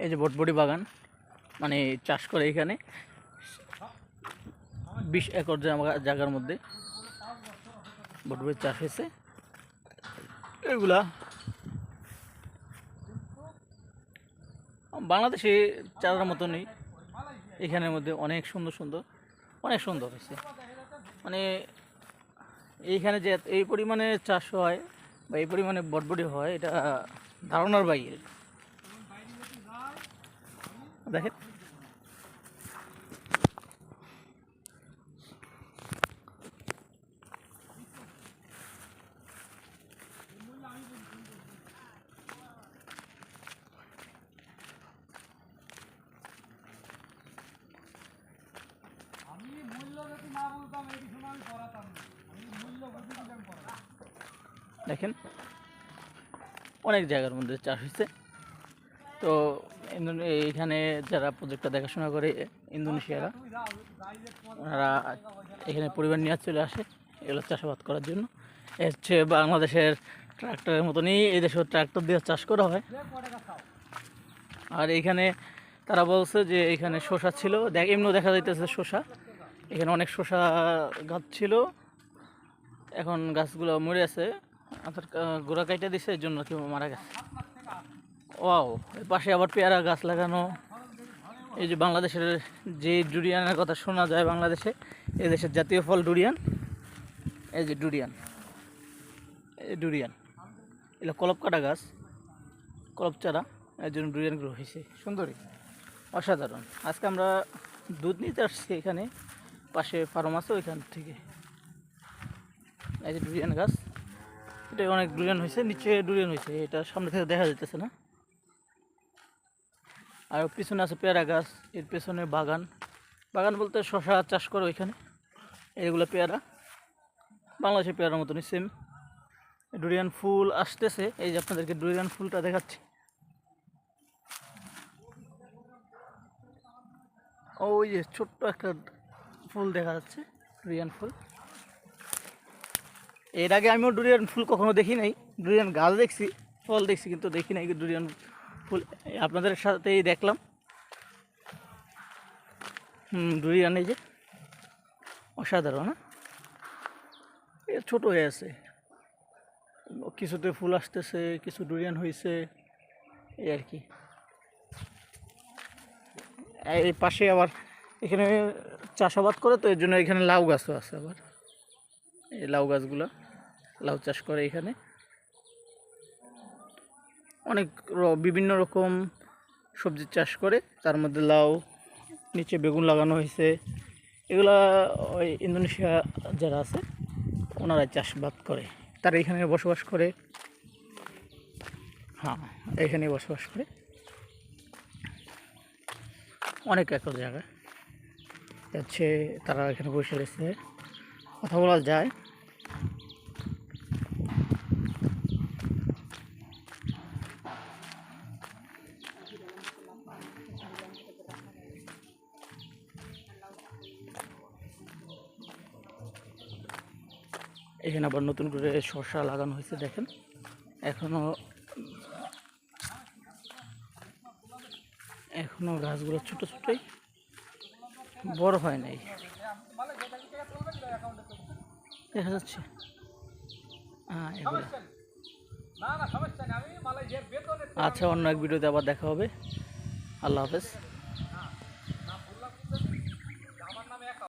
এই যে বটবটি বাগান মানে চাষ করে এখানে 20 একর জায়গার মধ্যে বটবটি চাষ হয়েছে। এগুলা বাংলাদেশে চারার মতো নেই, এখানের মধ্যে অনেক সুন্দর হয়েছে। মানে এইখানে যে এই পরিমাণে চাষ হয় বা এই পরিমাণে বটবটি হয় এটা ধারণার বাইরে। দেখেন দেখেন অনেক জায়গার মধ্যে চাষ হয়েছে। তো এইখানে যারা প্রজেক্টটা দেখাশোনা করে ইন্দোনেশিয়ারা, ওনারা এখানে পরিবার নিয়ে চলে আসে এগুলো চাষাবাদ করার জন্য। হচ্ছে বাংলাদেশের ট্রাক্টরের মতনই এই দেশেও ট্রাক্টর দিয়ে চাষ করা হয়। আর এইখানে তারা বলছে যে এখানে শসা ছিল, এমনিও দেখা যাইতেছে শসা, এখানে অনেক শসা গাছ ছিল, এখন গাছগুলো মরে আছে, অর্থাৎ গোড়া কাইটা দিছে, এর জন্য কি মারা গেছে। ওয়াও, এর পাশে আবার পেয়ারা গাছ লাগানো। এই যে বাংলাদেশের যে ডুরিয়ানের কথা শোনা যায়, বাংলাদেশে এই দেশের জাতীয় ফল ডুরিয়ান। এই যে ডুরিয়ান, এগুলো কলপ কাটা গাছ, কলপ চারা, এর জন্য ডুরিয়ানগুলো হয়েছে সুন্দরী, অসাধারণ। আজকে আমরা দুধ নিতে আসছি, এখানে পাশে ফার্ম আছে ওইখান থেকে। এই যে ডুরিয়ান গাছ, এটা অনেক ডুরিয়ান হয়েছে, নিচে ডুরিয়ান হয়েছে, এটা সামনে থেকে দেখা যাইতেছে না। আর পিছনে আছে পেয়ারা গাছ, এর পেছনে বাগান বলতে শশা চাষ করে ওইখানে। এগুলো পেয়ারা, বাংলাদেশের পেয়ারার মতনই সেম। ডুরিয়ান ফুল আসতেছে, এই যে আপনাদেরকে ডুরিয়ান ফুলটা দেখাচ্ছি। ওই যে ছোট্ট একটা ফুল দেখা যাচ্ছে, ডুরিয়ান ফুল। এর আগে আমিও ডুরিয়ান ফুল কখনো দেখি নাই, ডুরিয়ান গাছ দেখছি, ফল দেখছি, কিন্তু দেখি নাই ডুরিয়ান ফুল। আপনাদের সাথেই দেখলাম। ডুরিয়ান এই যে অসাধারণ, না ছোট হয়ে আছে, কিছুতে ফুল আসতেছে, কিছু ডুরিয়ান হয়েছে, এই আর কি। এই পাশে আবার এখানে চাষাবাদ করে, তো এর জন্য এখানে লাউ গাছও আছে। আবার এই লাউ গাছগুলো, লাউ চাষ করে এখানে, অনেক বিভিন্ন রকম সবজি চাষ করে, তার মধ্যে লাউ, নিচে বেগুন লাগানো হয়েছে। এগুলা ওই ইন্দোনেশিয়া যারা আছে ওনারা চাষবাদ করে, তারা এখানে বসবাস করে। হ্যাঁ, এখানে বসবাস করে, অনেক একর জায়গা হচ্ছে, তারা এখানে বসে রয়েছে, কথা বলা যায়। এখানে আবার নতুন করে শসা লাগানো হয়েছে, দেখেন এখনো গাছগুলো ছোট ছোটই, বড় হয় নাই, দেখা যাচ্ছে। আচ্ছা, অন্য এক ভিডিওতে আবার দেখা হবে। আল্লাহ হাফেজ।